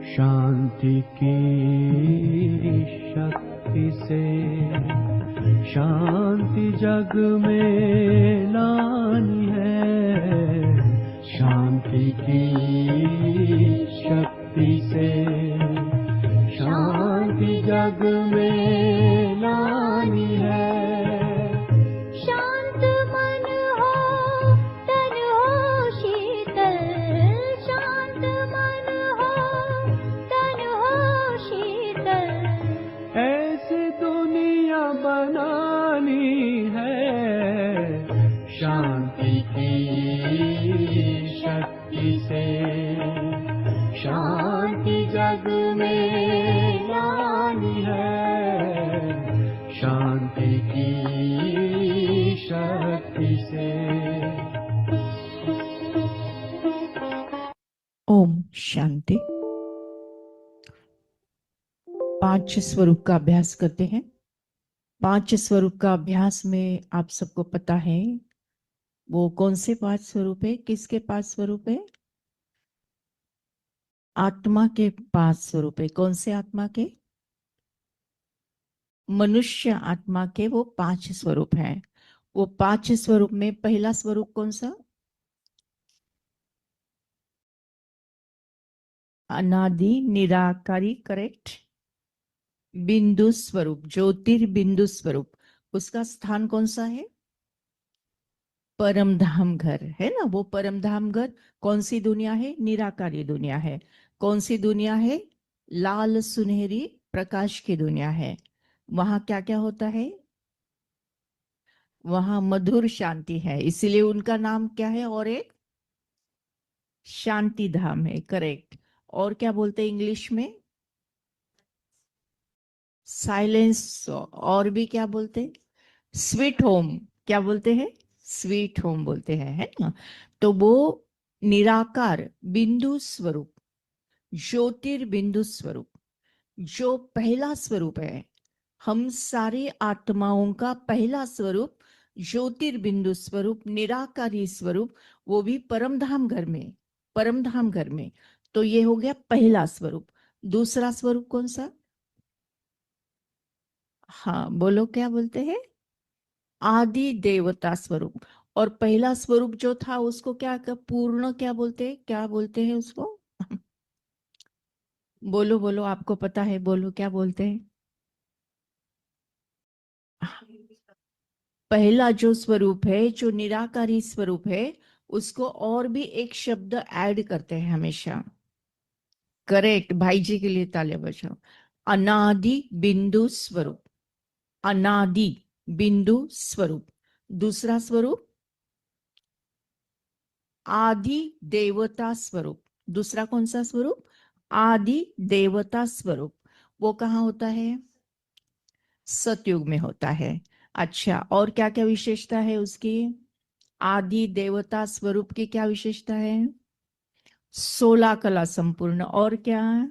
शांति की शक्ति से शांति जग में लानी है। शांति की शक्ति से शांति जग में लानी है। शांत मन हो तन हो शीतल, शांत मन हो तन हो शीतल। ऐसी दुनिया बनानी है। शांति की शक्ति से शांति जग में लानी है। शांति की शक्ति से। ओम शांति। 5 स्वरूप का अभ्यास करते हैं। 5 स्वरूप का अभ्यास में आप सबको पता है वो कौन से 5 स्वरूप है, किसके 5 स्वरूप है? आत्मा के 5 स्वरूप है। कौन से आत्मा के? मनुष्य आत्मा के वो 5 स्वरूप हैं। वो 5 स्वरूप में पहला स्वरूप कौन सा? अनादि निराकारी, करेक्ट। बिंदु स्वरूप, ज्योतिर्बिंदु स्वरूप, उसका स्थान कौन सा है? परम धाम घर है ना। वो परम धाम घर कौन सी दुनिया है? निराकारी दुनिया है। कौन सी दुनिया है? लाल सुनहरी प्रकाश की दुनिया है। वहां क्या क्या होता है? वहां मधुर शांति है, इसीलिए उनका नाम क्या है? और एक शांति धाम है, करेक्ट। और क्या बोलते हैं इंग्लिश में? साइलेंस। और भी क्या बोलते हैं? Sweet home. क्या बोलते हैं? स्वीट होम बोलते हैं, है ना। तो वो निराकार बिंदु स्वरूप, ज्योतिर्बिंदु स्वरूप, जो पहला स्वरूप है, हम सारी आत्माओं का पहला स्वरूप, ज्योतिर्बिंदु स्वरूप, निराकारी स्वरूप, वो भी परमधाम घर में, परमधाम घर में। तो ये हो गया पहला स्वरूप। दूसरा स्वरूप कौन सा? हाँ बोलो, क्या बोलते हैं? आदि देवता स्वरूप। और पहला स्वरूप जो था उसको क्या पूर्ण क्या बोलते हैं? क्या बोलते हैं उसको? बोलो बोलो, आपको पता है, बोलो क्या बोलते हैं? पहला जो स्वरूप है, जो निराकारी स्वरूप है, उसको और भी एक शब्द ऐड करते हैं हमेशा। करेक्ट, भाई जी के लिए तालियां बजाओ। अनादि बिंदु स्वरूप, अनादि बिंदु स्वरूप। दूसरा स्वरूप आदि देवता स्वरूप। दूसरा कौन सा स्वरूप? आदि देवता स्वरूप। वो कहाँ होता है? सतयुग में होता है। अच्छा, और क्या क्या विशेषता है उसकी? आदि देवता स्वरूप की क्या विशेषता है? 16 कला संपूर्ण। और क्या?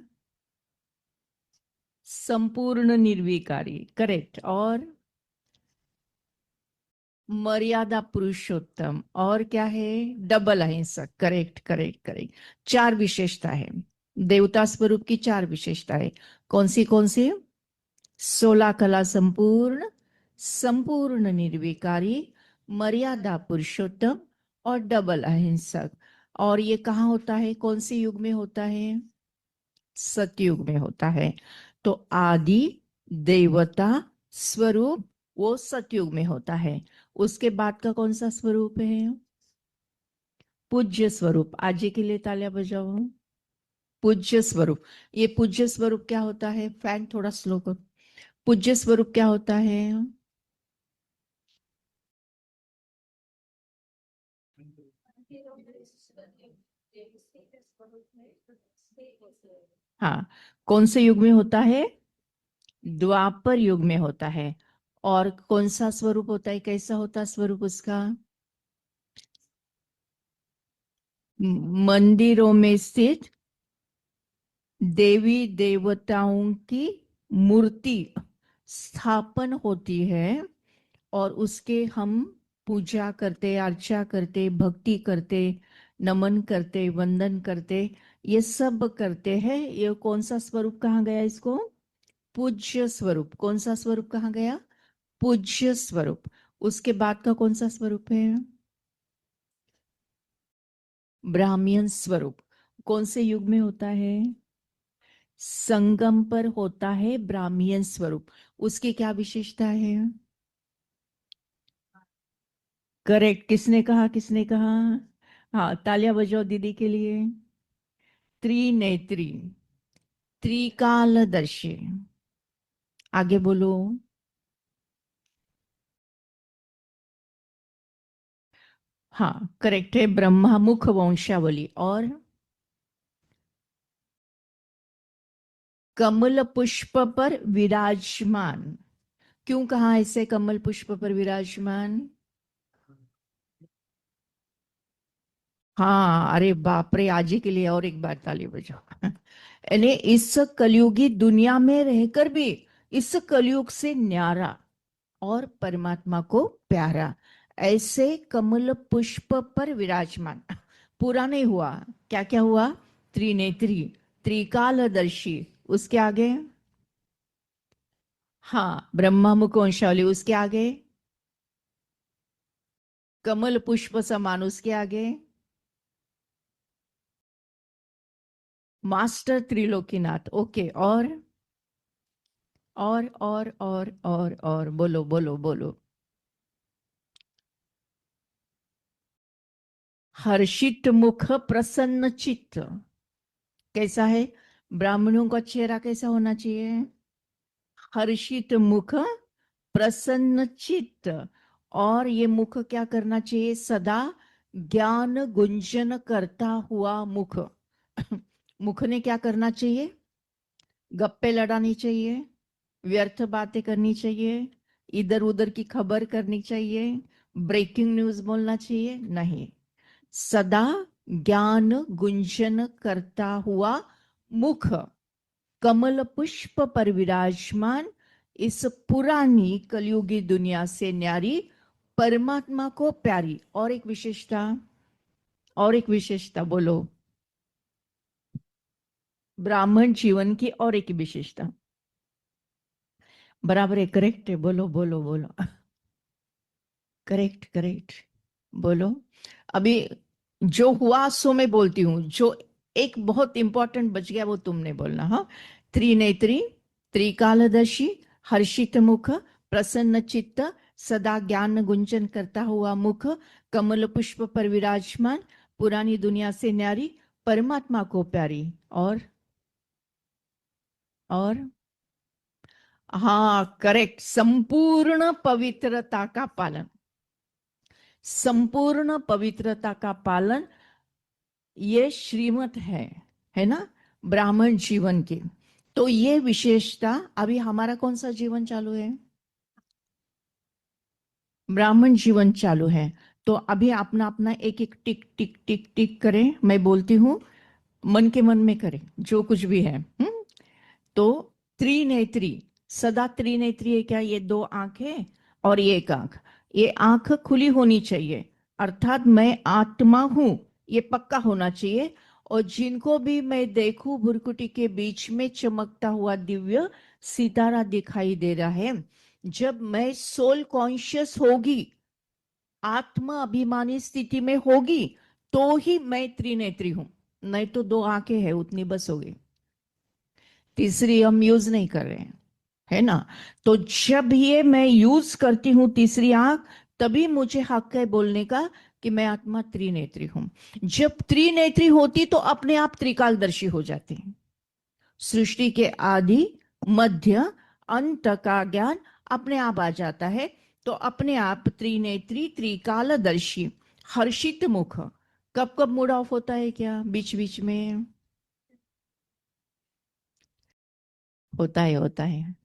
संपूर्ण निर्विकारी, करेक्ट। और मर्यादा पुरुषोत्तम। और क्या है? डबल अहिंसक, करेक्ट करेक्ट करेक्ट। 4 विशेषता है देवता स्वरूप की। 4 विशेषता है। कौन सी कौन सी? 16 कला संपूर्ण, संपूर्ण निर्विकारी, मर्यादा पुरुषोत्तम और डबल अहिंसक। और ये कहाँ होता है? कौन सी युग में होता है? सतयुग में होता है। तो आदि देवता स्वरूप वो सतयुग में होता है। उसके बाद का कौन सा स्वरूप है? पूज्य स्वरूप। आज के लिए तालियां बजाओ। पूज्य स्वरूप। ये पूज्य स्वरूप क्या होता है? फैन थोड़ा स्लो करो। पूज्य स्वरूप क्या होता है? हाँ, कौन से युग में होता है? द्वापर युग में होता है। और कौन सा स्वरूप होता है? कैसा होता है स्वरूप उसका? मंदिरों में स्थित देवी देवताओं की मूर्ति स्थापन होती है और उसके हम पूजा करते, अर्चा करते, भक्ति करते, नमन करते, वंदन करते। ये सब करते हैं। ये कौन सा स्वरूप कहाँ गया इसको? पूज्य स्वरूप। कौन सा स्वरूप कहाँ गया? पूज्य स्वरूप। उसके बाद का कौन सा स्वरूप है? ब्राह्मण स्वरूप। कौन से युग में होता है? संगम पर होता है ब्राह्मण स्वरूप। उसकी क्या विशेषता है? करेक्ट। किसने कहा, किसने कहा? हाँ, तालियां बजाओ दीदी के लिए। त्रिनेत्री, त्रिकालदर्शी। आगे बोलो। हाँ, करेक्ट है, ब्रह्मा मुख वंशावली। और कमल पुष्प पर विराजमान। क्यों कहा ऐसे कमल पुष्प पर विराजमान? हाँ, अरे बाप रे, आज ही के लिए और एक बार ताली बजाओ। यानी इस कलयुगी दुनिया में रहकर भी इस कलयुग से न्यारा और परमात्मा को प्यारा, ऐसे कमल पुष्प पर विराजमान। पूरा नहीं हुआ, क्या क्या हुआ? त्रिनेत्री, त्रिकालदर्शी। उसके आगे? हाँ, ब्रह्मा मुख वंशावली। उसके आगे? कमल पुष्प समान। उसके आगे? मास्टर त्रिलोकीनाथ। ओके। और बोलो बोलो बोलो। हर्षित मुख प्रसन्न चित्त। कैसा है? ब्राह्मणों का चेहरा कैसा होना चाहिए? हर्षित मुख, प्रसन्न चित्त। और ये मुख क्या करना चाहिए? सदा ज्ञान गुंजन करता हुआ मुख। मुख ने क्या करना चाहिए? गप्पे लड़ानी चाहिए, व्यर्थ बातें करनी चाहिए, इधर उधर की खबर करनी चाहिए, ब्रेकिंग न्यूज बोलना चाहिए? नहीं। सदा ज्ञान गुंजन करता हुआ मुख, कमल पुष्प पर विराजमान, इस पुरानी कलयुगी दुनिया से न्यारी, परमात्मा को प्यारी। और एक विशेषता, और एक विशेषता बोलो। ब्राह्मण जीवन की और एक विशेषता। बराबर है, करेक्ट है, बोलो बोलो बोलो। करेक्ट करेक्ट, बोलो। अभी जो हुआ सो मैं बोलती हूँ, जो एक बहुत इंपॉर्टेंट बच गया वो तुमने बोलना। हाँ, त्रिनेत्री, त्रिकालदर्शी, हर्षित मुख, प्रसन्न चित्त, सदा ज्ञान गुंजन करता हुआ मुख, कमल पुष्प पर विराजमान, पुरानी दुनिया से न्यारी, परमात्मा को प्यारी। और हाँ, करेक्ट, संपूर्ण पवित्रता का पालन। संपूर्ण पवित्रता का पालन, ये श्रीमत है ना, ब्राह्मण जीवन की। तो ये विशेषता। अभी हमारा कौन सा जीवन चालू है? ब्राह्मण जीवन चालू है। तो अभी अपना अपना एक एक टिक टिक टिक टिक करें। मैं बोलती हूँ, मन के मन में करें जो कुछ भी है। तो त्रिनेत्री, सदा त्रिनेत्री है क्या? ये दो आंखें और ये एक आंख। ये आंख खुली होनी चाहिए, अर्थात मैं आत्मा हूं, ये पक्का होना चाहिए। और जिनको भी मैं देखूं, भुरकुटी के बीच में चमकता हुआ दिव्य सितारा दिखाई दे रहा है। जब मैं सोल कॉन्शियस होगी, आत्मा अभिमानी स्थिति में होगी, तो ही मैं त्रिनेत्री हूं। नहीं तो दो आंखें हैं उतनी बस होगी, तीसरी हम यूज नहीं कर रहे हैं, है ना। तो जब ये मैं यूज करती हूं तीसरी आंख, तभी मुझे हक है बोलने का कि मैं आत्मा त्रिनेत्री हूं। जब त्रिनेत्री होती तो अपने आप त्रिकालदर्शी हो जाती। सृष्टि के आदि, मध्य, अंत का ज्ञान अपने आप आ जाता है। तो अपने आप त्रिनेत्री, त्रिकालदर्शी, हर्षित मुख। कब कब मूड ऑफ होता है क्या? बीच बीच में होता है, होता है,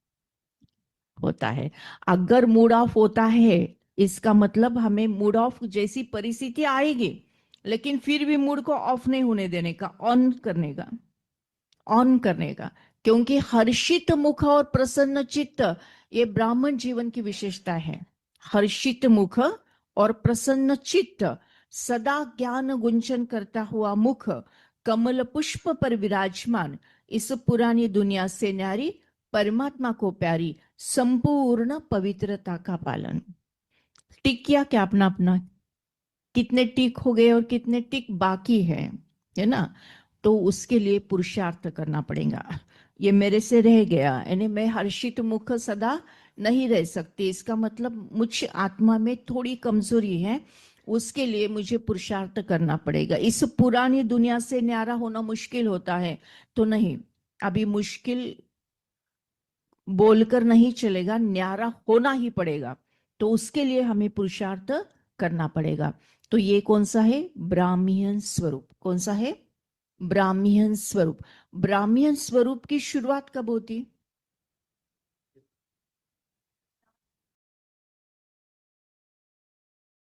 होता है। अगर मूड ऑफ होता है, इसका मतलब हमें मूड ऑफ जैसी परिस्थिति आएगी, लेकिन फिर भी मूड को ऑफ नहीं होने देने का, ऑन करने का, ऑन करने का। क्योंकि हर्षित मुख और प्रसन्न चित्त, ये ब्राह्मण जीवन की विशेषता है। हर्षित मुख और प्रसन्न चित्त, सदा ज्ञान गुंजन करता हुआ मुख, कमल पुष्प पर विराजमान इस पुरानी दुनिया से न्यारी परमात्मा को प्यारी संपूर्ण पवित्रता का पालन। टिक किया क्या अपना अपना? कितने टिक हो गए और कितने टिक बाकी है ना? तो उसके लिए पुरुषार्थ करना पड़ेगा। ये मेरे से रह गया, यानी मैं हर्षित मुख सदा नहीं रह सकती, इसका मतलब मुझ आत्मा में थोड़ी कमजोरी है, उसके लिए मुझे पुरुषार्थ करना पड़ेगा। इस पुरानी दुनिया से न्यारा होना मुश्किल होता है तो नहीं, अभी मुश्किल बोलकर नहीं चलेगा, न्यारा होना ही पड़ेगा। तो उसके लिए हमें पुरुषार्थ करना पड़ेगा। तो ये कौन सा है? ब्राह्मण स्वरूप। कौन सा है? ब्राह्मण स्वरूप। ब्राह्मण स्वरूप की शुरुआत कब होती?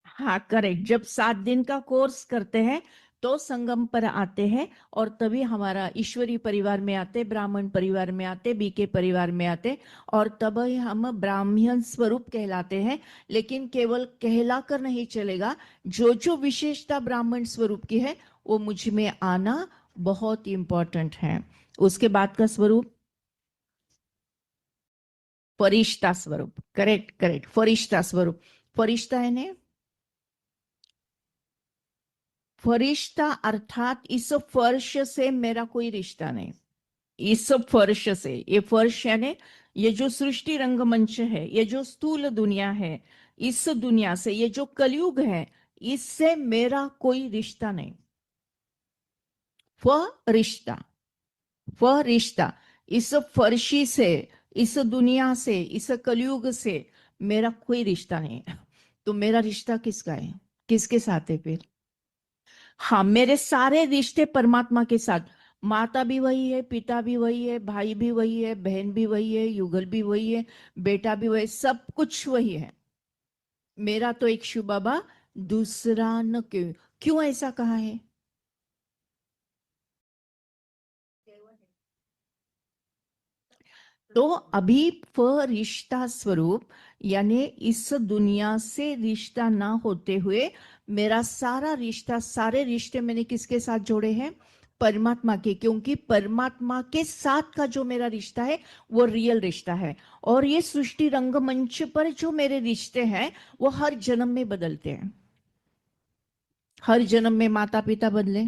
हाँ करेक्ट, जब 7 दिन का कोर्स करते हैं तो संगम पर आते हैं, और तभी हमारा ईश्वरी परिवार में आते, ब्राह्मण परिवार में आते, बीके परिवार में आते, और तब ही हम ब्राह्मण स्वरूप कहलाते हैं। लेकिन केवल कहलाकर नहीं चलेगा, जो जो विशेषता ब्राह्मण स्वरूप की है वो मुझ में आना बहुत इंपॉर्टेंट है। उसके बाद का स्वरूप फरिश्ता स्वरूप। करेक्ट करेक्ट, फरिश्ता स्वरूप। फरिश्ता है ने फरिश्ता अर्थात इस फर्श से मेरा कोई रिश्ता नहीं। इस फर्श से, ये फर्श यानी ये जो सृष्टि रंगमंच है, ये जो स्थूल दुनिया है, इस दुनिया से, ये जो कलयुग है, इससे मेरा कोई रिश्ता नहीं। फरिश्ता, फरिश्ता, इस फर्शी से, इस दुनिया से, इस कलयुग से मेरा कोई रिश्ता नहीं। तो मेरा रिश्ता किसका है? किसके साथ है फिर? हाँ, मेरे सारे रिश्ते परमात्मा के साथ। माता भी वही है, पिता भी वही है, भाई भी वही है, बहन भी वही है, युगल भी वही है, बेटा भी वही, सब कुछ वही है। मेरा तो एक शिव बाबा, दूसरा न क्यों। क्यों ऐसा कहा है? तो अभी फरिश्ता स्वरूप, यानी इस दुनिया से रिश्ता ना होते हुए मेरा सारा रिश्ता, सारे रिश्ते मैंने किसके साथ जोड़े हैं? परमात्मा के। क्योंकि परमात्मा के साथ का जो मेरा रिश्ता है वो रियल रिश्ता है। और ये सृष्टि रंगमंच पर जो मेरे रिश्ते हैं वो हर जन्म में बदलते हैं। हर जन्म में माता पिता बदले,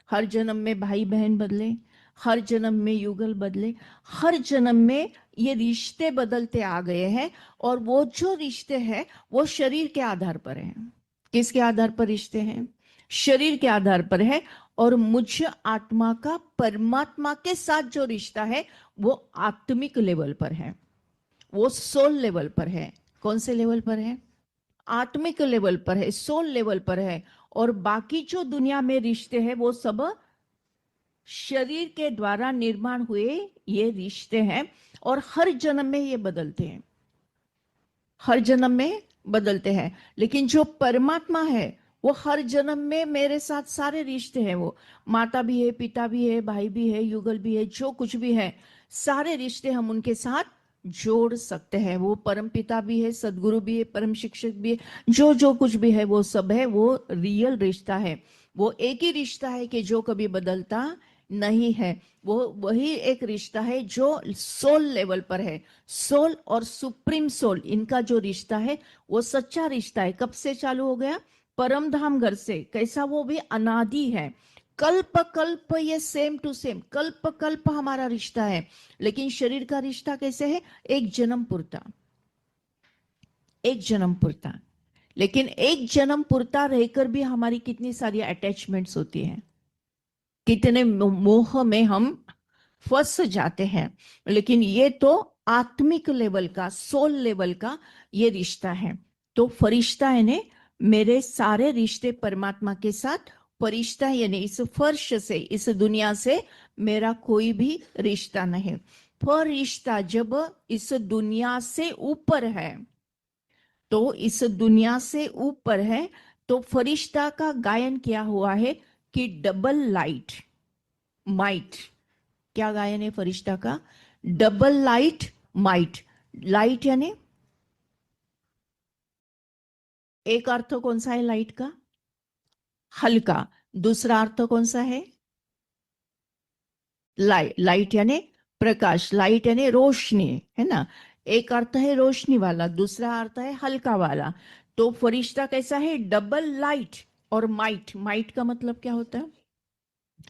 हर जन्म में भाई बहन बदले, हर जन्म में युगल बदले, हर जन्म में ये रिश्ते बदलते आ गए हैं। और वो जो रिश्ते हैं वो शरीर के आधार पर हैं। किसके आधार पर रिश्ते हैं? शरीर के आधार पर है। और मुझ आत्मा का परमात्मा के साथ जो रिश्ता है वो आत्मिक लेवल पर है, वो सोल लेवल पर है। कौन से लेवल पर है? आत्मिक लेवल पर है, सोल लेवल पर है। और बाकी जो दुनिया में रिश्ते हैं वो सब शरीर के द्वारा निर्माण हुए ये रिश्ते हैं। और हर जन्म में ये बदलते हैं, हर जन्म में बदलते हैं। लेकिन जो परमात्मा है वो हर जन्म में मेरे साथ सारे रिश्ते हैं। वो माता भी है, पिता भी है, भाई भी है, युगल भी है, जो कुछ भी है सारे रिश्ते हम उनके साथ जोड़ सकते हैं। वो परम पिता भी है, सदगुरु भी है, परम शिक्षक भी है, जो जो कुछ भी है वो सब है, वो रियल रिश्ता है। वो एक ही रिश्ता है कि जो कभी बदलता नहीं है। वो वही एक रिश्ता है जो सोल लेवल पर है। सोल और सुप्रीम सोल, इनका जो रिश्ता है वो सच्चा रिश्ता है। कब से चालू हो गया? परम धाम घर से। कैसा? वो भी अनादि है। कल्प कल्प ये सेम टू सेम, कल्प कल्प हमारा रिश्ता है। लेकिन शरीर का रिश्ता कैसे है? एक जन्म पुरता, एक जन्म पुरता। लेकिन एक जन्म पुरता रहकर भी हमारी कितनी सारी अटैचमेंट्स होती हैं, कितने मोह में हम फंस जाते हैं। लेकिन ये तो आत्मिक लेवल का, सोल लेवल का ये रिश्ता है। तो फरिश्ता यानी मेरे सारे रिश्ते परमात्मा के साथ। फरिश्ता यानी इस फर्श से, इस दुनिया से मेरा कोई भी रिश्ता नहीं। फरिश्ता जब इस दुनिया से ऊपर है, तो इस दुनिया से ऊपर है, तो फरिश्ता का गायन किया हुआ है कि डबल लाइट माइट। क्या गायन है फरिश्ता का? Double light might. लाइट यानी एक अर्थ कौन सा है लाइट का? हल्का। दूसरा अर्थ कौन सा है? लाइट यानी प्रकाश, लाइट यानी रोशनी, है ना। एक अर्थ है रोशनी वाला, दूसरा अर्थ है हल्का वाला। तो फरिश्ता कैसा है? डबल लाइट और माइट। माइट का मतलब क्या होता है?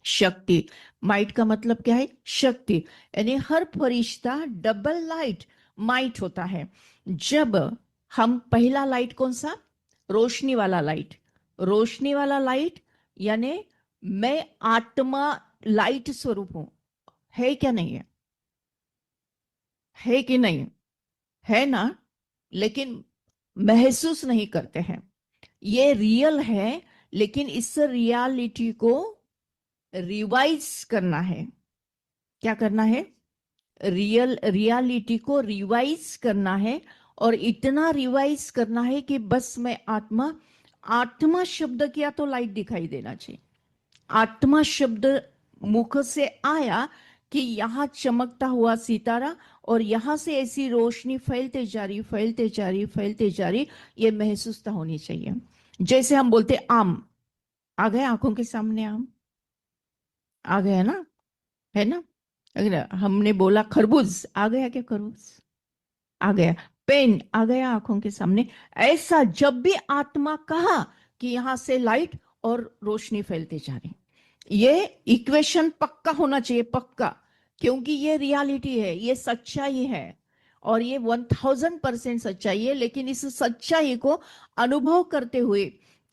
शक्ति। माइट का मतलब क्या है? शक्ति। यानी हर फरिश्ता डबल लाइट, माइट होता है। जब हम पहला लाइट कौन सा? रोशनी वाला लाइट। रोशनी वाला लाइट यानी मैं आत्मा लाइट स्वरूप हूं। है क्या? नहीं है? है कि नहीं? है ना। लेकिन महसूस नहीं करते हैं। ये रियल है, लेकिन इस रियलिटी को रिवाइज करना है। क्या करना है? रियलिटी को रिवाइज करना है। और इतना रिवाइज करना है कि बस मैं आत्मा, आत्मा शब्द किया तो लाइट दिखाई देना चाहिए। आत्मा शब्द मुख से आया कि यहां चमकता हुआ सितारा, और यहां से ऐसी रोशनी फैलते जा रही, फैलते जा रही, फैलते जा रही, ये महसूसता होनी चाहिए। जैसे हम बोलते आम आ गए आंखों के सामने, आम आ गया ना, है ना। अगर हमने बोला खरबूज, आ गया क्या खरबूज? आ गया। पेन आ गया आंखों के सामने। ऐसा जब भी आत्मा कहा कि यहां से लाइट और रोशनी फैलते जा रही, ये इक्वेशन पक्का होना चाहिए, पक्का। क्योंकि ये रियलिटी है, ये सच्चाई है, और ये 1000% सच्चाई है। लेकिन इस सच्चाई को अनुभव करते हुए,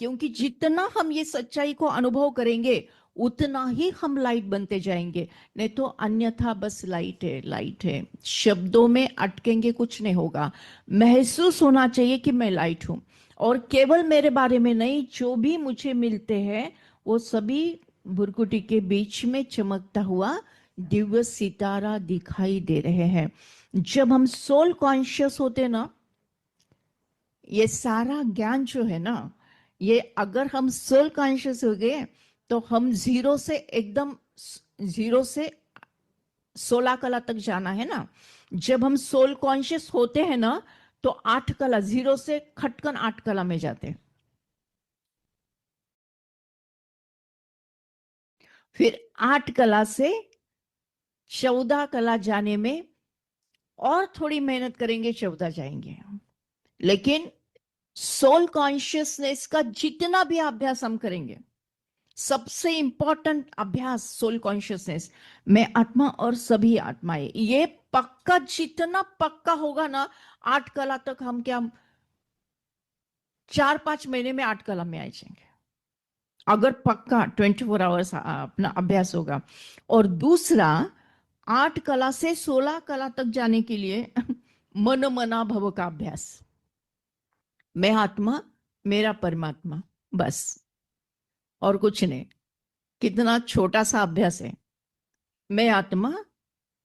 क्योंकि जितना हम ये सच्चाई को अनुभव करेंगे उतना ही हम लाइट बनते जाएंगे। नहीं तो अन्यथा बस लाइट है, लाइट है, शब्दों में अटकेंगे, कुछ नहीं होगा। महसूस होना चाहिए कि मैं लाइट हूं, और केवल मेरे बारे में नहीं, जो भी मुझे मिलते हैं वो सभी भुरकुटी के बीच में चमकता हुआ दिव्य सितारा दिखाई दे रहे हैं। जब हम सोल कॉन्शियस होते ना, ये सारा ज्ञान जो है ना, ये अगर हम सोल कॉन्शियस हो गए तो हम जीरो से एकदम, जीरो से 16 कला तक जाना है ना। जब हम सोल कॉन्शियस होते हैं ना, तो 8 कला, जीरो से खटकन 8 कला में जाते हैं। फिर 8 कला से 14 कला जाने में और थोड़ी मेहनत करेंगे, 14 जाएंगे। लेकिन सोल कॉन्शियसनेस का जितना भी अभ्यास हम करेंगे, सबसे इंपॉर्टेंट अभ्यास सोल कॉन्शियसनेस, मैं आत्मा और सभी आत्माएं, ये पक्का, जितना पक्का होगा ना, 8 कला तक हम क्या 4-5 महीने में 8 कला में आ जाएंगे, अगर पक्का 24 आवर्स अपना अभ्यास होगा। और दूसरा, 8 कला से 16 कला तक जाने के लिए मन मना भव का अभ्यास। मैं आत्मा, मेरा परमात्मा, बस, और कुछ नहीं। कितना छोटा सा अभ्यास है। मैं आत्मा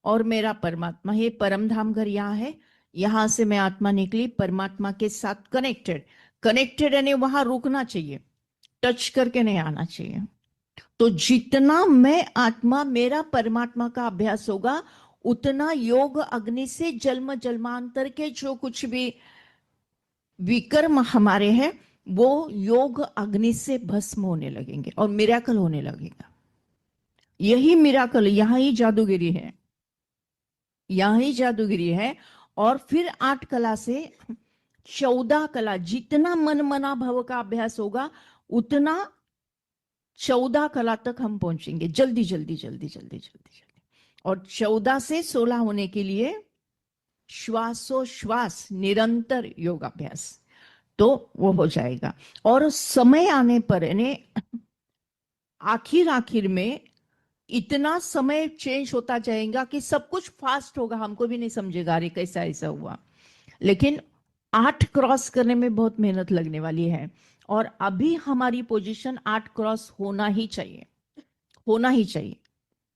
और मेरा परमात्मा, ये परम धाम घर यहाँ है। यहां से मैं आत्मा निकली, परमात्मा के साथ कनेक्टेड। कनेक्टेड यानी वहां रुकना चाहिए, टच करके नहीं आना चाहिए। तो जितना मैं आत्मा मेरा परमात्मा का अभ्यास होगा, उतना योग अग्नि से जन्म जन्मांतर के जो कुछ भी विकर्म हमारे हैं, वो योग अग्नि से भस्म होने लगेंगे और मिराकल होने लगेगा। यही मिराकल, यहां ही जादूगिरी है, यहां ही जादूगिरी है। और फिर 8 कला से 14 कला, जितना मन मना भव का अभ्यास होगा, उतना 14 कला तक हम पहुंचेंगे, जल्दी जल्दी जल्दी जल्दी जल्दी जल्दी। और 14 से 16 होने के लिए श्वासोश्वास निरंतर योगाभ्यास, तो वो हो जाएगा। और समय आने पर, यानी आखिर आखिर में इतना समय चेंज होता जाएगा कि सब कुछ फास्ट होगा, हमको भी नहीं समझेगा अरे कैसा ऐसा हुआ। लेकिन 8 क्रॉस करने में बहुत मेहनत लगने वाली है, और अभी हमारी पोजीशन 8 क्रॉस होना ही चाहिए, होना ही चाहिए।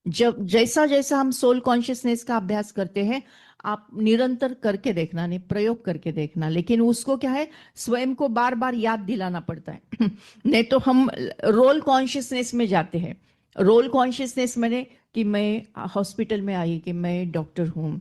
जब जैसा जैसा हम सोल कॉन्शियसनेस का अभ्यास करते हैं, आप निरंतर करके देखना, नहीं प्रयोग करके देखना, लेकिन उसको क्या है, स्वयं को बार बार याद दिलाना पड़ता है। नहीं तो हम रोल कॉन्शियसनेस में जाते हैं। रोल कॉन्शियसनेस मैंने कि मैं हॉस्पिटल में आई कि मैं डॉक्टर हूँ,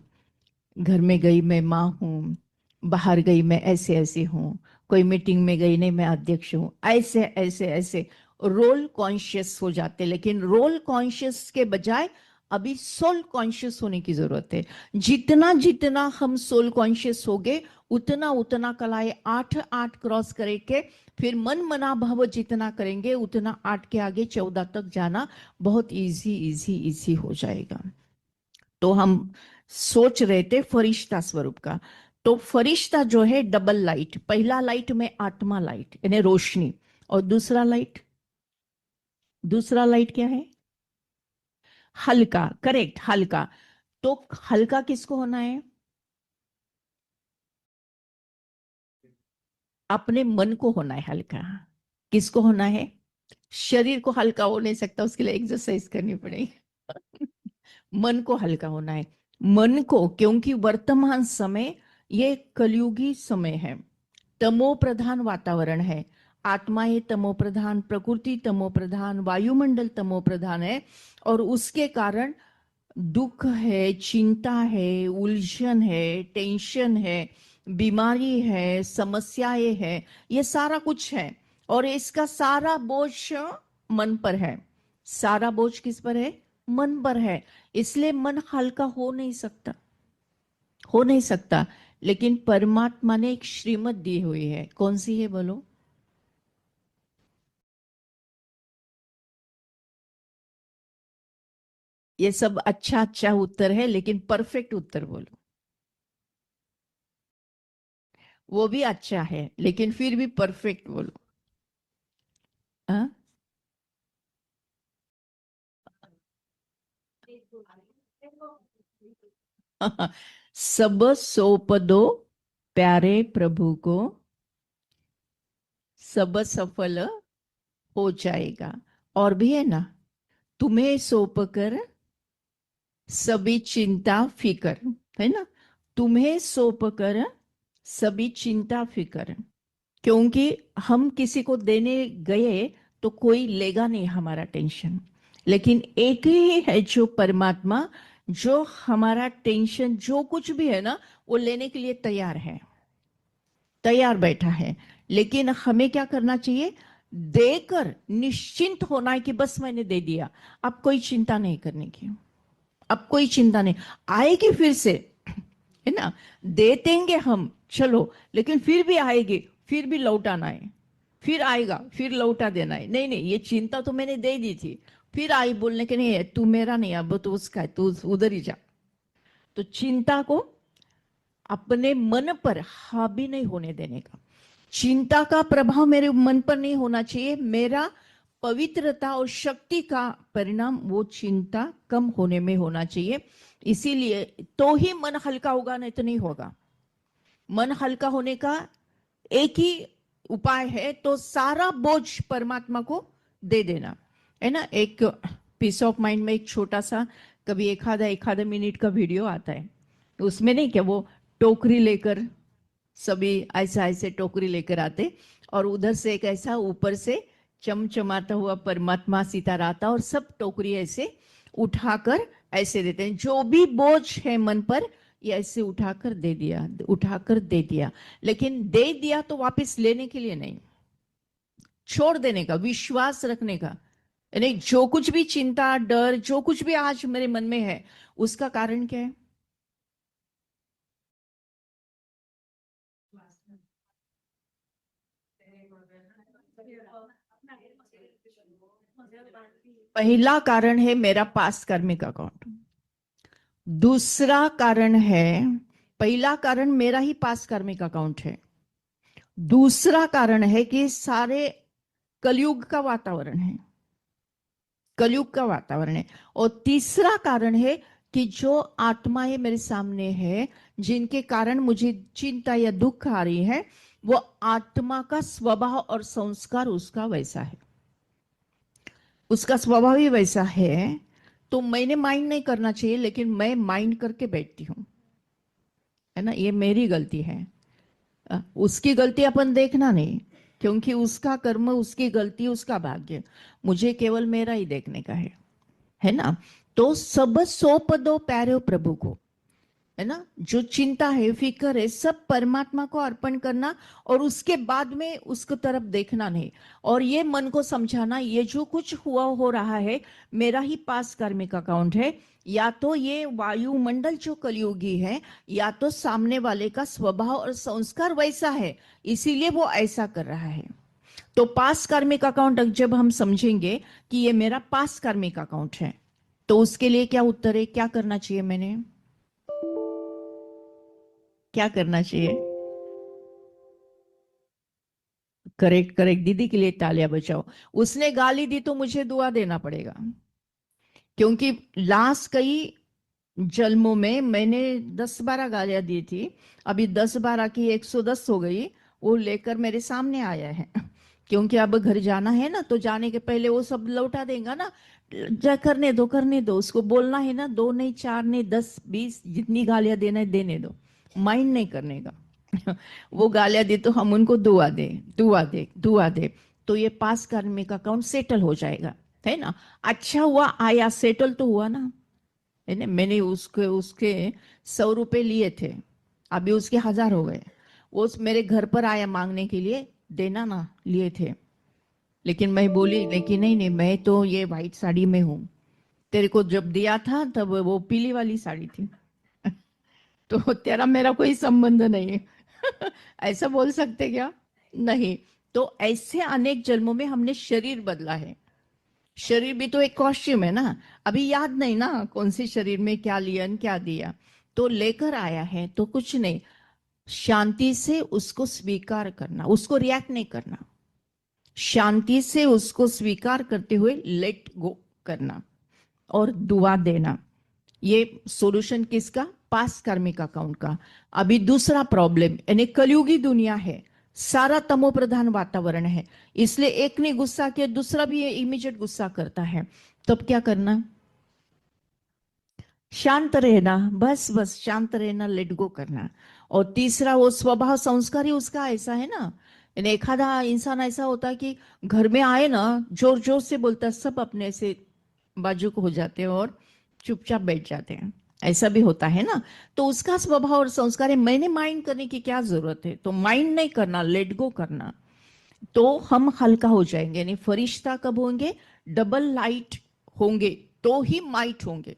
घर में गई मैं माँ हूँ, बाहर गई मैं ऐसे ऐसे हूँ, कोई मीटिंग में गई नहीं मैं अध्यक्ष हूँ, ऐसे ऐसे ऐसे रोल कॉन्शियस हो जाते। लेकिन रोल कॉन्शियस के बजाय अभी सोल कॉन्शियस होने की जरूरत है। जितना जितना हम सोल कॉन्शियस होगे उतना उतना कलाएं 8 क्रॉस करके फिर मन मना भाव जितना करेंगे उतना 8 के आगे 14 तक जाना बहुत इजी इजी इजी हो जाएगा। तो हम सोच रहे थे फरिश्ता स्वरूप का। तो फरिश्ता जो है डबल लाइट, पहला लाइट में आत्मा लाइट यानी रोशनी, और दूसरा लाइट क्या है? हल्का, करेक्ट, हल्का। तो हल्का किसको होना है? अपने मन को होना है हल्का। किसको होना है? शरीर को हल्का हो नहीं सकता, उसके लिए एक्सरसाइज करनी पड़ेगी। मन को हल्का होना है, मन को, क्योंकि वर्तमान समय ये कलयुगी समय है, तमो प्रधान वातावरण है। आत्मा ये तमो प्रधान, प्रकृति तमो प्रधान, वायुमंडल तमो प्रधान है, और उसके कारण दुख है, चिंता है, उलझन है, टेंशन है, बीमारी है, समस्याएं है, ये सारा कुछ है। और इसका सारा बोझ मन पर है। सारा बोझ किस पर है? मन पर है। इसलिए मन हल्का हो नहीं सकता, हो नहीं सकता। लेकिन परमात्मा ने एक श्रीमत दी हुई है, कौन सी है बोलो? ये सब अच्छा अच्छा उत्तर है, लेकिन परफेक्ट उत्तर बोलो। वो भी अच्छा है लेकिन फिर भी परफेक्ट बोलो। हाँ? सब सौंप दो प्यारे प्रभु को, सब सफल हो जाएगा। और भी है ना, तुम्हें सौंप कर सभी चिंता फिकर, है ना? तुम्हें सौंप कर सभी चिंता फिकर, क्योंकि हम किसी को देने गए तो कोई लेगा नहीं हमारा टेंशन, लेकिन एक ही है जो परमात्मा, जो हमारा टेंशन जो कुछ भी है ना वो लेने के लिए तैयार है, तैयार बैठा है। लेकिन हमें क्या करना चाहिए? देकर निश्चिंत होना है कि बस मैंने दे दिया, अब कोई चिंता नहीं करने की, अब कोई चिंता नहीं। आएगी फिर से, है ना? दे देंगे हम, चलो, लेकिन फिर भी आएगी, फिर भी लौटाना है, फिर आएगा, फिर लौटा देना है। नहीं नहीं, ये चिंता तो मैंने दे दी थी, फिर आई बोलने के नहीं है, तू मेरा नहीं, अब तो उसका है, तू उधर ही जा। तो चिंता को अपने मन पर हावी नहीं होने देने का। चिंता का प्रभाव मेरे मन पर नहीं होना चाहिए, मेरा पवित्रता और शक्ति का परिणाम वो चिंता कम होने में होना चाहिए। इसीलिए तो ही मन हल्का होगा, नहीं तो नहीं होगा। मन हल्का होने का एक ही उपाय है, तो सारा बोझ परमात्मा को दे देना, है ना? एक पीस ऑफ माइंड में एक छोटा सा कभी एक आधा मिनट का वीडियो आता है, उसमें नहीं क्या वो टोकरी लेकर सभी ऐसा ऐसे टोकरी लेकर आते, और उधर से एक ऐसा ऊपर से चमचमाता हुआ परमात्मा सितारा आता, और सब टोकरी ऐसे उठाकर ऐसे देते हैं, जो भी बोझ है मन पर ये ऐसे उठाकर दे दिया, उठाकर दे दिया। लेकिन दे दिया तो वापस लेने के लिए नहीं, छोड़ देने का, विश्वास रखने का। यानी जो कुछ भी चिंता, डर, जो कुछ भी आज मेरे मन में है, उसका कारण क्या है? पहला कारण है मेरा पास्ट कर्मिक अकाउंट। दूसरा कारण है, पहला कारण मेरा ही पास्ट कर्मिक अकाउंट है। दूसरा कारण है कि सारे कलयुग का वातावरण है, कलयुग का वातावरण है। और तीसरा कारण है कि जो आत्माएं मेरे सामने है, जिनके कारण मुझे चिंता या दुख आ रही है, वो आत्मा का स्वभाव और संस्कार उसका वैसा है, उसका स्वभाव ही वैसा है। तो मैंने माइंड नहीं करना चाहिए, लेकिन मैं माइंड करके बैठती हूँ, है ना? ये मेरी गलती है। उसकी गलती अपन देखना नहीं, क्योंकि उसका कर्म, उसकी गलती, उसका भाग्य, मुझे केवल मेरा ही देखने का है ना? तो सब सौंप दो प्यारे प्रभु को, है ना, जो चिंता है, फिक्र है, सब परमात्मा को अर्पण करना, और उसके बाद में उसको तरफ देखना नहीं। और ये मन को समझाना, ये जो कुछ हुआ हो रहा है मेरा ही पास कार्मिक अकाउंट है, या तो ये वायुमंडल जो कलयुगी है, या तो सामने वाले का स्वभाव और संस्कार वैसा है, इसीलिए वो ऐसा कर रहा है। तो पास कार्मिक अकाउंट जब हम समझेंगे कि ये मेरा पास कार्मिक अकाउंट है, तो उसके लिए क्या उत्तर है, क्या करना चाहिए, मैंने क्या करना चाहिए? करेक्ट करेक्ट, दीदी के लिए तालियां बजाओ। उसने गाली दी तो मुझे दुआ देना पड़ेगा, क्योंकि लास्ट कई जन्मों में मैंने 10-12 गालियां दी थी। अभी 10-12 की 110 हो गई, वो लेकर मेरे सामने आया है। क्योंकि अब घर जाना है ना, तो जाने के पहले वो सब लौटा देगा ना। जा, करने दो, उसको बोलना है ना, 2 नहीं, 4 नहीं, 10-20 जितनी गालियां देना है देने दो, माइंड नहीं करने का। वो गालियां दे तो हम उनको दुआ दे, दुआ दे, दुआ दे, तो ये पास कार्मिक अकाउंट सेटल हो जाएगा, है ना। अच्छा हुआ आया, सेटल तो हुआ ना, है ना। मैंने उसके उसके 100 रुपए लिए थे, अभी उसके 1000 हो गए। वो मेरे घर पर आया मांगने के लिए, देना ना, लिए थे। लेकिन मैं बोली, लेकिन नहीं नहीं, मैं तो ये वाइट साड़ी में हूँ, तेरे को जब दिया था तब वो पीली वाली साड़ी थी। तो तेरा मेरा कोई संबंध नहीं है। ऐसा बोल सकते क्या? नहीं। तो ऐसे अनेक जन्मों में हमने शरीर बदला है। शरीर भी तो एक कॉस्ट्यूम है ना। अभी याद नहीं ना कौन सी शरीर में क्या लिया क्या दिया, तो लेकर आया है, तो कुछ नहीं, शांति से उसको स्वीकार करना, उसको रिएक्ट नहीं करना, शांति से उसको स्वीकार करते हुए लेट गो करना और दुआ देना। ये सॉल्यूशन किसका? पास कार्मिक अकाउंट का। अभी दूसरा प्रॉब्लम, यानी कलयुगी दुनिया है, सारा तमो प्रधान वातावरण है, इसलिए एक ने गुस्सा किया दूसरा भी इमीडिएट गुस्सा करता है। तब क्या करना? शांत रहना, बस बस शांत रहना, लेट गो करना। और तीसरा, वो स्वभाव संस्कार ही उसका ऐसा है ना। यानी एखादा इंसान ऐसा होता है कि घर में आए ना, जोर जोर से बोलता है, सब अपने से बाजू को हो जाते हैं और चुपचाप बैठ जाते हैं, ऐसा भी होता है ना। तो उसका स्वभाव और संस्कार है, मैंने माइंड करने की क्या जरूरत है, तो माइंड नहीं करना, लेट गो करना, तो हम हल्का हो जाएंगे। यानी फरिश्ता कब होंगे? डबल लाइट होंगे तो ही माइट होंगे।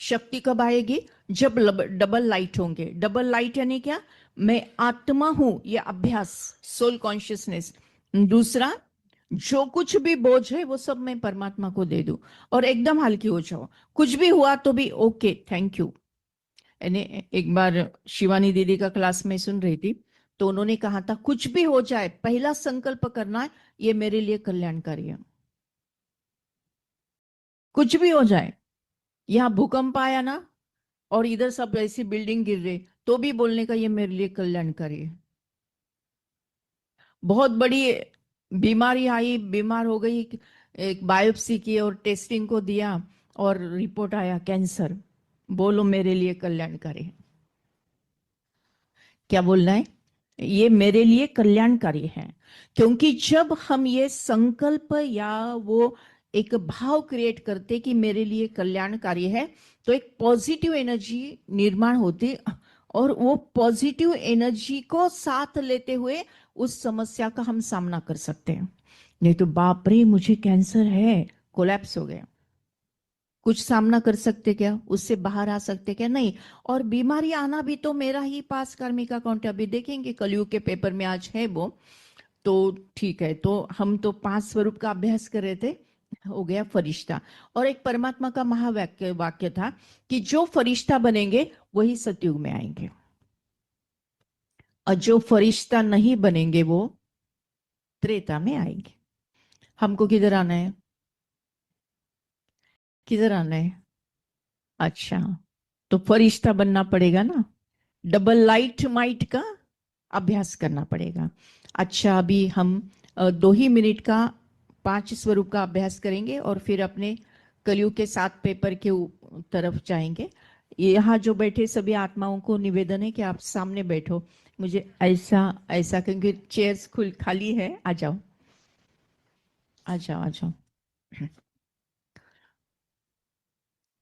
शक्ति कब आएगी? जब डबल लाइट होंगे। डबल लाइट यानी क्या? मैं आत्मा हूं, ये अभ्यास, सोल कॉन्शियसनेस। दूसरा, जो कुछ भी बोझ है वो सब मैं परमात्मा को दे दूं और एकदम हल्की हो जाओ। कुछ भी हुआ तो भी ओके, थैंक यू। यानी एक बार शिवानी दीदी का क्लास में सुन रही थी, तो उन्होंने कहा था, कुछ भी हो जाए पहला संकल्प करना है, ये मेरे लिए कल्याणकारी है। कुछ भी हो जाए, यहाँ भूकंप आया ना, और इधर सब ऐसी बिल्डिंग गिर रही, तो भी बोलने का, ये मेरे लिए कल्याणकारी है। बहुत बड़ी बीमारी आई, बीमार हो गई, एक बायोप्सी की और टेस्टिंग को दिया और रिपोर्ट आया कैंसर, बोलो मेरे लिए कल्याणकारी है। क्या बोलना है? ये मेरे लिए कल्याणकारी है। क्योंकि जब हम ये संकल्प या वो एक भाव क्रिएट करते कि मेरे लिए कल्याणकारी है, तो एक पॉजिटिव एनर्जी निर्माण होती, और वो पॉजिटिव एनर्जी को साथ लेते हुए उस समस्या का हम सामना कर सकते हैं। नहीं तो बाप रे मुझे कैंसर है, कोलैप्स हो गया, कुछ सामना कर सकते क्या? उससे बाहर आ सकते क्या? नहीं। और बीमारी आना भी तो मेरा ही पास कार्मिक अकाउंट है। अभी देखेंगे कलयुग के पेपर में आज है वो, तो ठीक है। तो हम तो 5 स्वरूप का अभ्यास कर रहे थे, हो गया फरिश्ता। और एक परमात्मा का महावाक्य वाक्य था कि जो फरिश्ता बनेंगे वही सतयुग में आएंगे, और जो फरिश्ता नहीं बनेंगे वो त्रेता में आएंगे। हमको किधर आना है? किधर आना है? अच्छा, तो फरिश्ता बनना पड़ेगा ना, डबल लाइट माइट का अभ्यास करना पड़ेगा। अच्छा, अभी हम 2 ही मिनट का 5 स्वरूप का अभ्यास करेंगे और फिर अपने कलयुग के 7 पेपर के तरफ जाएंगे। यहाँ जो बैठे सभी आत्माओं को निवेदन है कि आप सामने बैठो, मुझे ऐसा ऐसा, क्योंकि चेयर्स खुल खाली है, आ जाओ, आ जाओ, आ जाओ।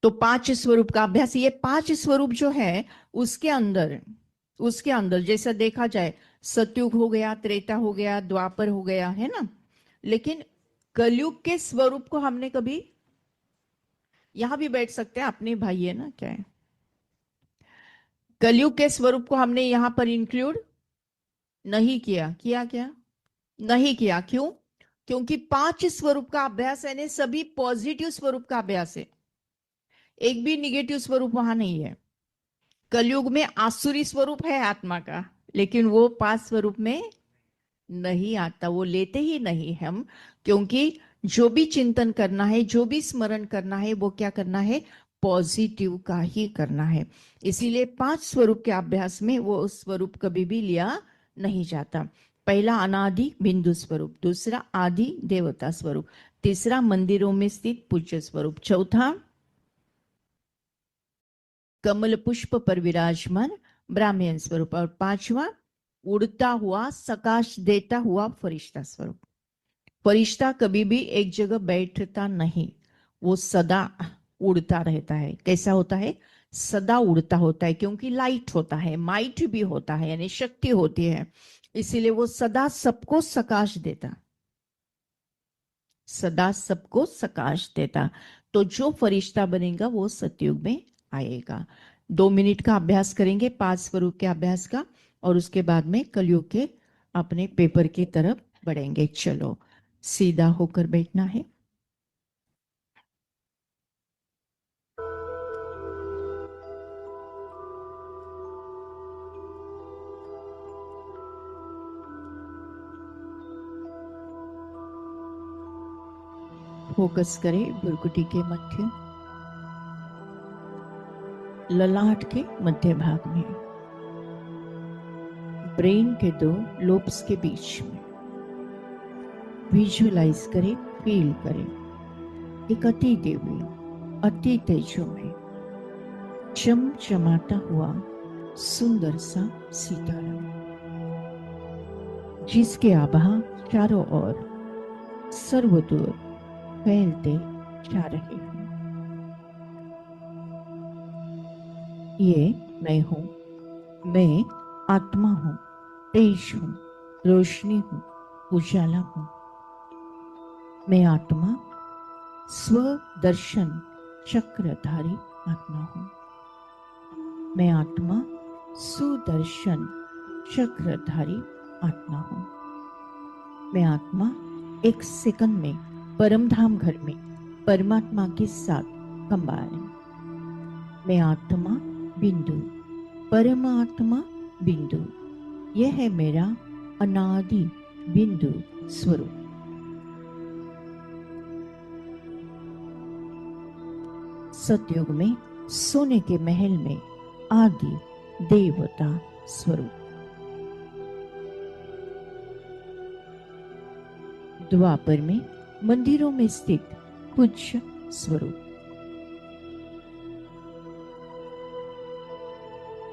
तो 5 स्वरूप का अभ्यास, ये 5 स्वरूप जो है उसके अंदर जैसा देखा जाए, सतयुग हो गया, त्रेता हो गया, द्वापर हो गया, है ना। लेकिन कलयुग के स्वरूप को हमने कभी, यहां भी बैठ सकते हैं, अपने भाई है ना, क्या है, कलयुग के स्वरूप को हमने यहां पर इंक्लूड नहीं किया। किया क्या? नहीं किया। क्यों? क्योंकि 5 स्वरूप का अभ्यास है, सभी पॉजिटिव स्वरूप का अभ्यास है, एक भी निगेटिव स्वरूप वहां नहीं है। कलयुग में आसुरी स्वरूप है आत्मा का, लेकिन वो 5 स्वरूप में नहीं आता, वो लेते ही नहीं हम। क्योंकि जो भी चिंतन करना है, जो भी स्मरण करना है, वो क्या करना है? पॉजिटिव का ही करना है। इसीलिए 5 स्वरूप के अभ्यास में वो स्वरूप कभी भी लिया नहीं जाता। पहला अनादि बिंदु स्वरूप, दूसरा आदि देवता स्वरूप, तीसरा मंदिरों में स्थित पूज्य स्वरूप, चौथा कमल पुष्प पर विराजमान ब्राह्मण स्वरूप, और पांचवा उड़ता हुआ सकाश देता हुआ फरिश्ता स्वरूप। फरिश्ता कभी भी एक जगह बैठता नहीं, वो सदा उड़ता रहता है। कैसा होता है? सदा उड़ता होता है, क्योंकि लाइट होता है, माइट भी होता है, यानी शक्ति होती है। इसीलिए वो सदा सबको सकाश देता, सदा सबको सकाश देता। तो जो फरिश्ता बनेगा वो सतयुग में आएगा। 2 मिनट का अभ्यास करेंगे 5 स्वरूप के अभ्यास का, और उसके बाद में कलयुग के अपने पेपर की तरफ बढ़ेंगे। चलो, सीधा होकर बैठना है। फोकस करें भ्रुकुटी के मध्य, ललाट के मध्य भाग में, ब्रेन के 2 लोब्स के बीच में। विजुअलाइज करें, फील करें एक अति दिव्य, अति तेजोमय, चमचमाता हुआ सुंदर सा सितारा, जिसके आभा चारों ओर सर्वदूर फैलते जा रहे हैं। ये मैं हूं, मैं आत्मा हूं, तेज हूं, रोशनी हूं, उजाला हूं। मैं आत्मा स्वदर्शन चक्रधारी आत्मा हूं। मैं आत्मा सुदर्शन चक्रधारी आत्मा हूं। मैं आत्मा 1 सेकंड में परमधाम घर में परमात्मा के साथ कंबाइन। मैं आत्मा बिंदु, परमात्मा बिंदु, यह है मेरा अनादि बिंदु स्वरूप। सतयुग में सोने के महल में आदि देवता स्वरूप। द्वापर में मंदिरों में स्थित पूज्य स्वरूप।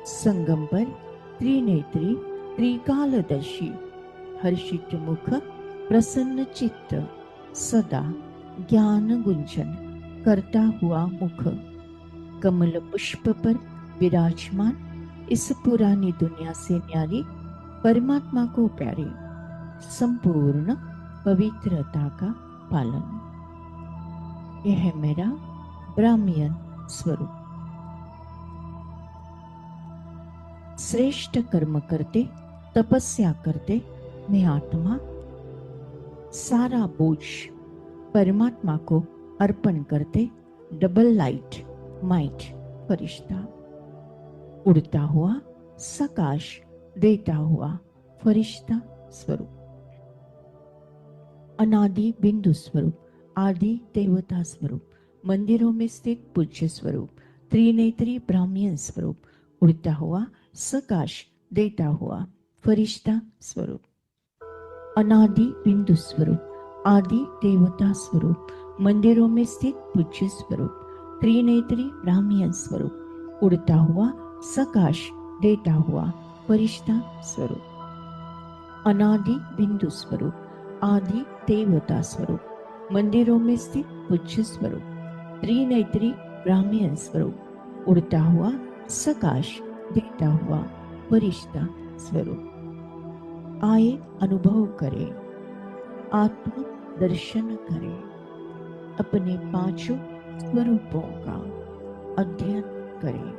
संगम पर त्रिनेत्री त्रिकालदर्शी हर्षित मुख प्रसन्न चित्त सदा ज्ञान गुंजन करता हुआ मुख, कमल पुष्प पर विराजमान इस पुरानी दुनिया से न्यारी परमात्मा को प्यारे संपूर्ण पवित्रता का पालन। यह है मेरा ब्राह्मण स्वरूप। श्रेष्ठ कर्म करते, तपस्या करते मैं आत्मा सारा बोझ परमात्मा को अर्पण करते डबल लाइट माइट फरिश्ता, उड़ता हुआ सकाश देता हुआ फरिश्ता स्वरूप। अनादि बिंदु स्वरूप, आदि देवता स्वरूप, मंदिरों में स्थित पूज्य स्वरूप, त्रिनेत्री ब्राह्मण स्वरूप, उड़ता हुआ सकाश देता हुआ फरिश्ता स्वरूप। अनादि बिंदु स्वरूप, आदि देवता स्वरूप, मंदिरों में स्थित पूज्य स्वरूप, त्रिनेत्री ब्राह्मण स्वरूप, उड़ता हुआ सकाश देता हुआ फरिश्ता स्वरूप। अनादि बिंदु स्वरूप, आदि देवता स्वरूप, मंदिरों में स्थित पूज्य स्वरूप, त्रिनेत्री ब्राह्मण स्वरूप, उड़ता हुआ सकाश, बेटा हुआ फरिश्ता स्वरूप। आए अनुभव करे, आत्म दर्शन करे, अपने पांचों स्वरूपों का अध्ययन करे।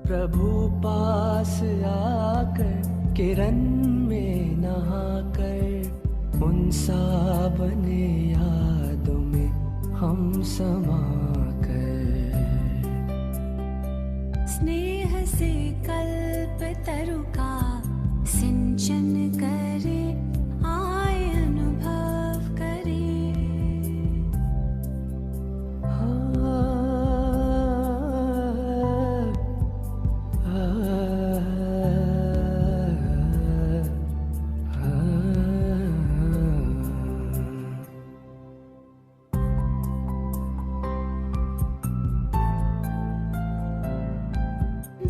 प्रभु पास आकर किरण में नहाकर उन साबने यादों में हम समा कर स्नेह से कल्प तरु का सिंचन करे, आए अनुभव करे।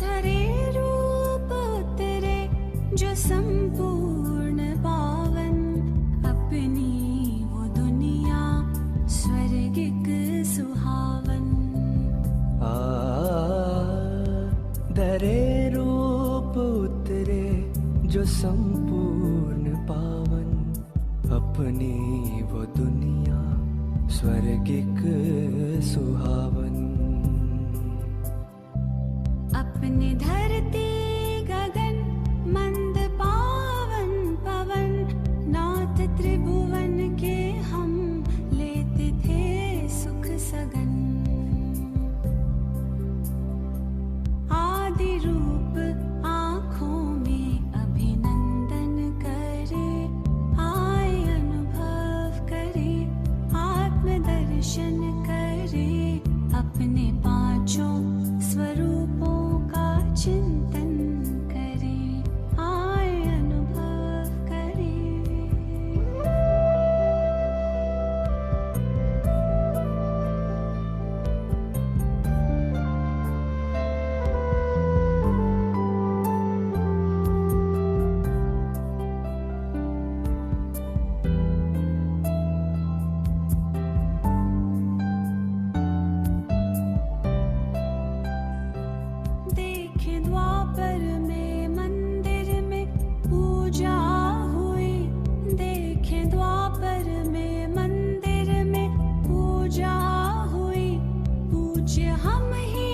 धरे रूप उतरे जो संपूर्ण पावन, अपनी वो दुनिया स्वर्गिक सुहावन। धरे रूप उतरे जो संपूर्ण पावन, अपनी वो दुनिया स्वर्गिक सुहावन। अपने धरती गगन मंद पावन पवन, नाथ त्रिभुवन के हम लेते थे सुख सगन। आदि रूप आँखों में अभिनंदन करे, आए अनुभव करे, आत्मदर्शन करे, अपने पांचों स्वरूपों का चिंतन करे, आए अनुभव करे। देखे द्वापर में मंदिर में पूजा हुई, देखे द्वापर में मंदिर में पूजा हुई। पूज्य हम ही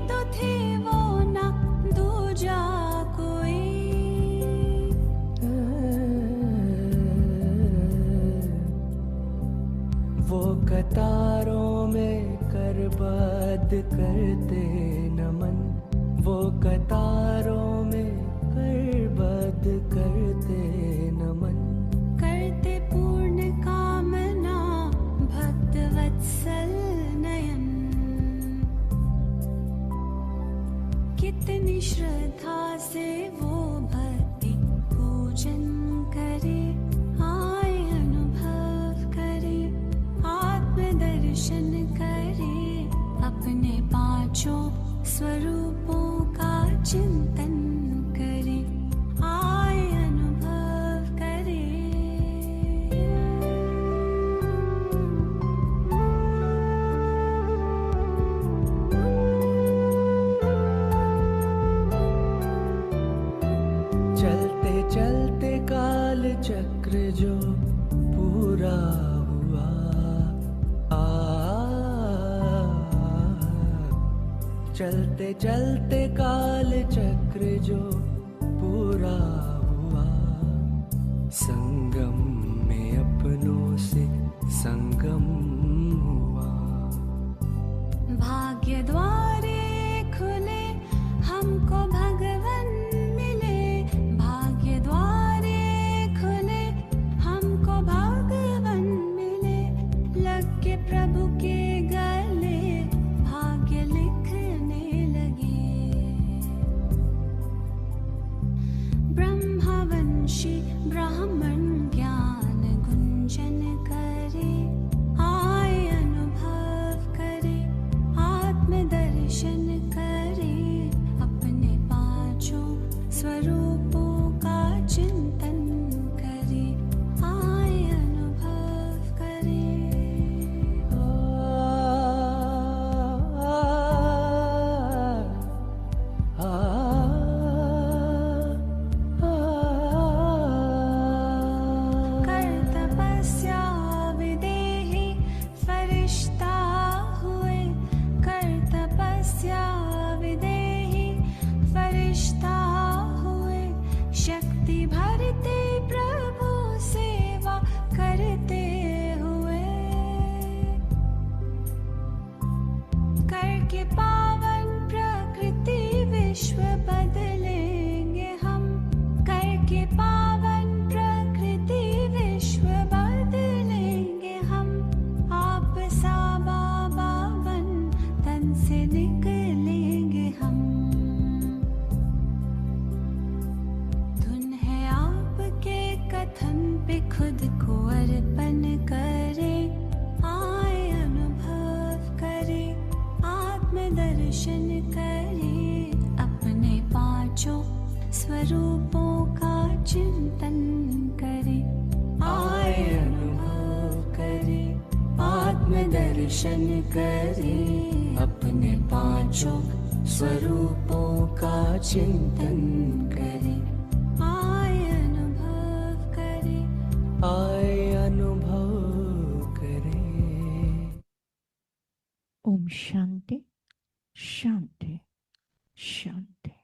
तो थे वो ना दूजा कोई। वो कतारों में करबद्ध करते नमन, वो कतारों में करबद्ध करते नमन। करते पूर्ण कामना भक्त वत्सल नयन, कितनी श्रद्धा से वो भक्ति पूजन करे, आए अनुभव करे, आत्मदर्शन करे, अपने स्वरूपों का चिंतन करे, आए अनुभव करे। चलते चलते काल चक्र जो पूरा हुआ, चलते चलते काल चक्र जो पूरा हुआ, संगम में अपनों से संगम हुआ। भाग्य द्वारे खुले, हमको भगवन मिले। भाग्य द्वारे खुले, हमको भगवन मिले। लग के प्रभु के गले, भाग्य लिखने लगे। ब्रह्मवंशी ब्राह्मण ज्ञान गुंजन करे, आए अनुभव करे, आत्मदर्शन करे। अपने पांचों स्वरूपों का चिंतन करे, आए अनुभव करे। कर तपस्या विदेही फरिश्ता हुए। कर तपस्या विदेही फरिश्ता हुए। शक्ति भरते प्रभु सेवा करते हुए। करके पावन प्रकृति विश्व बदलेंगे हम। करके पावन प्रकृति विश्व बदलेंगे हम। आप सा बाबा बन तन से निकलेंगे हम। धुन है आपके कथन पे खुद को अर्पण करे, आए अनुभव करे, आत्मदर्शन करे। अपने पांचों स्वरूपों का चिंतन करे, आए अनुभव करे, आत्मदर्शन करे। अपने पांचों स्वरूपों का चिंतन करे, आए अनुभव करे, आए अनुभव करे। ओम शांति शांति शांति।